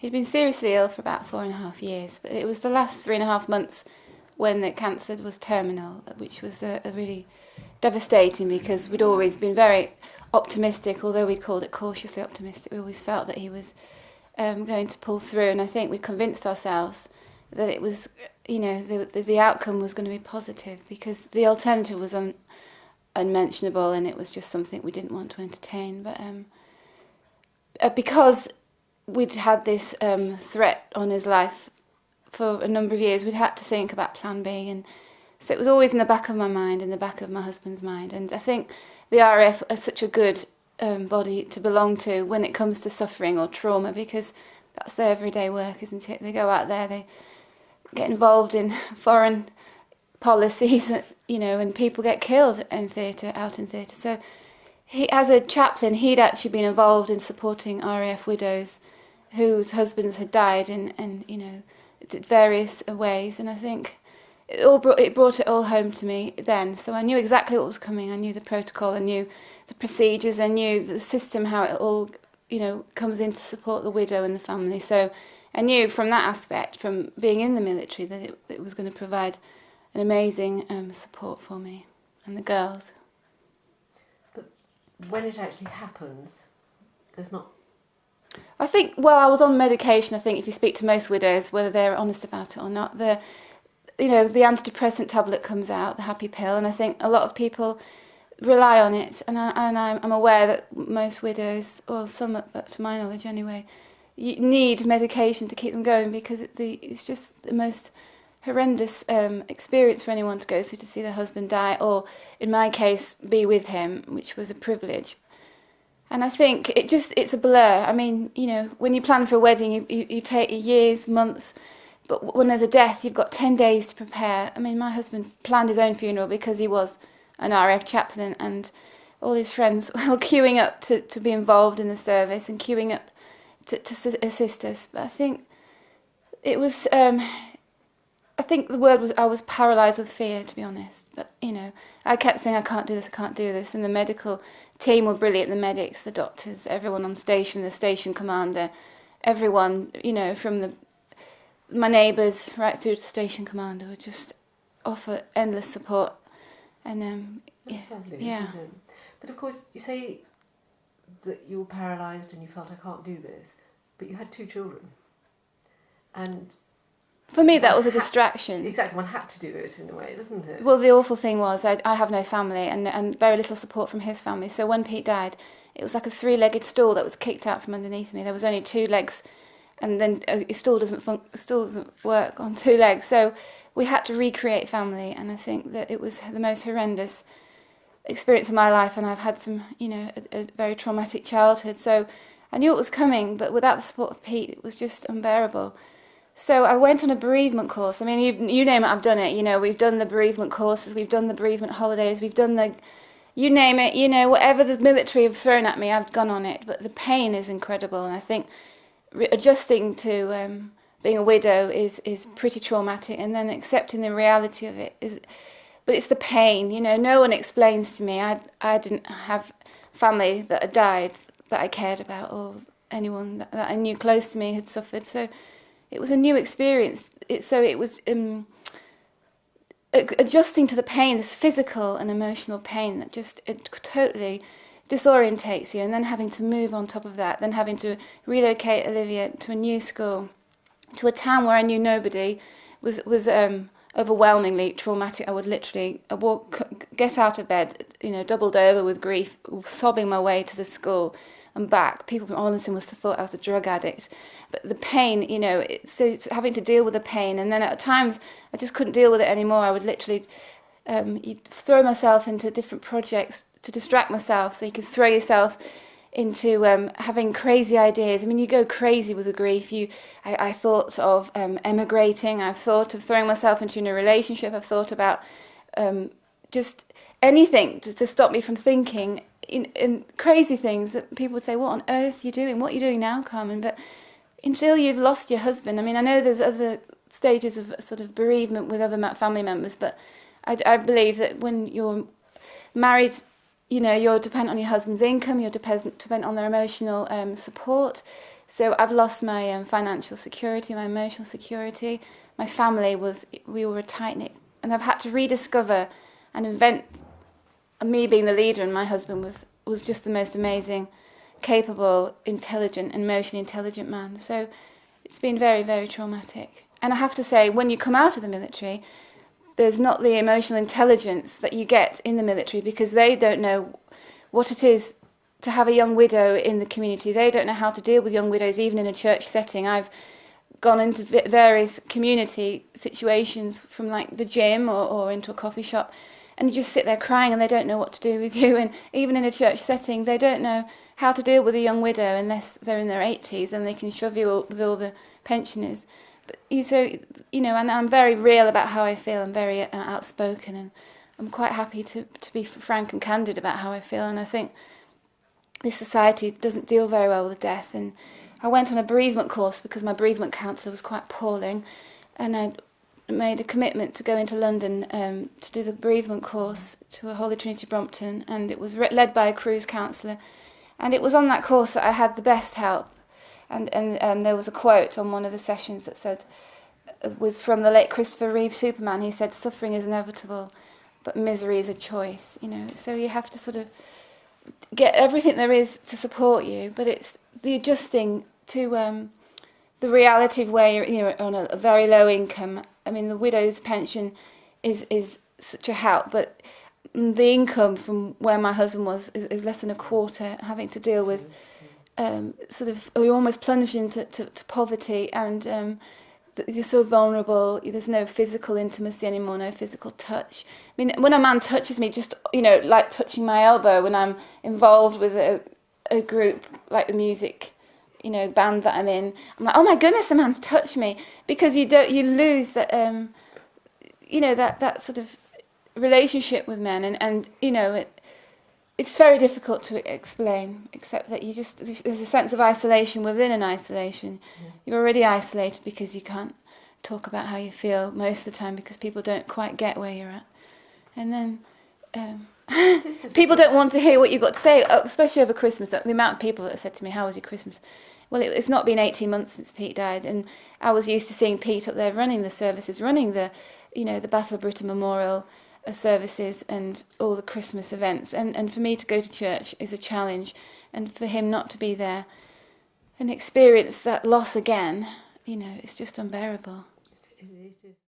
He'd been seriously ill for about 4.5 years, but it was the last 3.5 months when the cancer was terminal, which was a really devastating, because we'd always been very optimistic, although we'd called it cautiously optimistic. We always felt that he was going to pull through, and I think we convinced ourselves that it was, the outcome was going to be positive, because the alternative was unmentionable, and it was just something we didn't want to entertain. But because we'd had this threat on his life for a number of years, we'd had to think about plan B, and so it was always in the back of my mind, in the back of my husband's mind. And I think the RAF are such a good body to belong to when it comes to suffering or trauma, because that's their everyday work, isn't it? They go out there, they get involved in foreign policies, and people get killed in theatre, out in theatre. So he, as a chaplain, he'd actually been involved in supporting RAF widows whose husbands had died in various ways, and I think it brought it all home to me then. So I knew exactly what was coming. I knew the protocol, I knew the procedures, I knew the system, how it all comes in to support the widow and the family. So I knew from that aspect, from being in the military, that it was going to provide an amazing support for me and the girls. But when it actually happens, there's not... I think, well, I was on medication. I think if you speak to most widows, whether they're honest about it or not, the antidepressant tablet comes out, the happy pill, and I think a lot of people rely on it. And I'm aware that most widows, or some, to my knowledge anyway, need medication to keep them going, because it's just the most horrendous experience for anyone to go through, to see their husband die, or in my case, be with him, which was a privilege. And I think it's a blur. I mean, when you plan for a wedding, you take years, months, but when there's a death, you've got 10 days to prepare. I mean, my husband planned his own funeral because he was an RAF chaplain, and all his friends were queuing up to be involved in the service and queuing up to assist us. But I think it was... I think the word was, I was paralysed with fear, to be honest. But, I kept saying, I can't do this. And the medical team were brilliant, the medics, the doctors, everyone on station, the station commander, everyone, from my neighbours right through to the station commander would just offer endless support. And, That's lovely, yeah. isn't it? But of course, you say that you were paralysed and you felt, I can't do this, but you had 2 children. And... for me, that was a distraction. Exactly, one had to do it in a way, doesn't it? Well, the awful thing was I have no family and very little support from his family. So when Pete died, it was like a 3-legged stool that was kicked out from underneath me. There was only 2 legs, and then a stool doesn't work on 2 legs. So we had to recreate family, and I think that it was the most horrendous experience of my life. And I've had some, a very traumatic childhood. So I knew it was coming, but without the support of Pete, it was just unbearable. So I went on a bereavement course. I mean, you name it, I've done it. We've done the bereavement courses, we've done the bereavement holidays, we've done you name it, whatever the military have thrown at me, I've gone on it. But the pain is incredible, and I think adjusting to being a widow is pretty traumatic, and then accepting the reality of it is... But it's the pain, no one explains to me. I didn't have family that had died that I cared about, or anyone that I knew close to me had suffered, so... It was a new experience. It was adjusting to the pain, this physical and emotional pain that it totally disorientates you, and then having to move on top of that, then having to relocate Olivia to a new school, to a town where I knew nobody, was overwhelmingly traumatic. I would literally get out of bed, doubled over with grief, sobbing my way to the school and back. People from Arlington must have thought I was a drug addict. But the pain, it's having to deal with the pain. And then at times, I just couldn't deal with it anymore. I would literally throw myself into different projects to distract myself. So you could throw yourself into having crazy ideas. I mean, you go crazy with the grief. I thought of emigrating. I've thought of throwing myself into a relationship. I've thought about just anything to stop me from thinking in crazy things that people would say, what on earth are you doing? What are you doing now, Carmen? But until you've lost your husband, I mean, I know there's other stages of sort of bereavement with other family members, but I believe that when you're married, you're dependent on your husband's income, you're dependent on their emotional support. So I've lost my financial security, my emotional security. My family we were a tight-knit, and I've had to rediscover and invent, me being the leader, and my husband was just the most amazing, capable, intelligent, emotionally intelligent man. So it's been very, very traumatic. And I have to say, when you come out of the military, there's not the emotional intelligence that you get in the military, because they don't know what it is to have a young widow in the community. They don't know how to deal with young widows, even in a church setting. I've gone into various community situations, from like the gym or into a coffee shop, and you just sit there crying and they don't know what to do with you. And even in a church setting, they don't know how to deal with a young widow unless they're in their 80s and they can shove you with all the pensioners. But and I'm very real about how I feel. I'm very outspoken, and I'm quite happy to be frank and candid about how I feel. And I think this society doesn't deal very well with death. And I went on a bereavement course because my bereavement counsellor was quite appalling, and I made a commitment to go into London to do the bereavement course to a Holy Trinity Brompton, and it was led by a cruise counsellor. And it was on that course that I had the best help. And there was a quote on one of the sessions that said, was from the late Christopher Reeve Superman. He said, "Suffering is inevitable, but misery is a choice." So you have to sort of get everything there is to support you, but it's the adjusting to the reality of where you're on a very low income. I mean, the widow's pension is such a help, but the income from where my husband was is less than a quarter, having to deal with you're almost plunged into poverty, and you're so vulnerable. There's no physical intimacy anymore, no physical touch. I mean, when a man touches me, just like touching my elbow, when I'm involved with a group like the music band that I'm in, I'm like, oh my goodness, the man's touched me, because you lose that that sort of relationship with men, and it's very difficult to explain, except that there's a sense of isolation within an isolation. Yeah. You're already isolated because you can't talk about how you feel most of the time, because people don't quite get where you're at. And then people don't want to hear what you've got to say, especially over Christmas. The amount of people that have said to me, "How was your Christmas?" Well, it's not been 18 months since Pete died, and I was used to seeing Pete up there running the services, running the Battle of Britain Memorial services and all the Christmas events, and for me to go to church is a challenge, and for him not to be there and experience that loss again, it's just unbearable.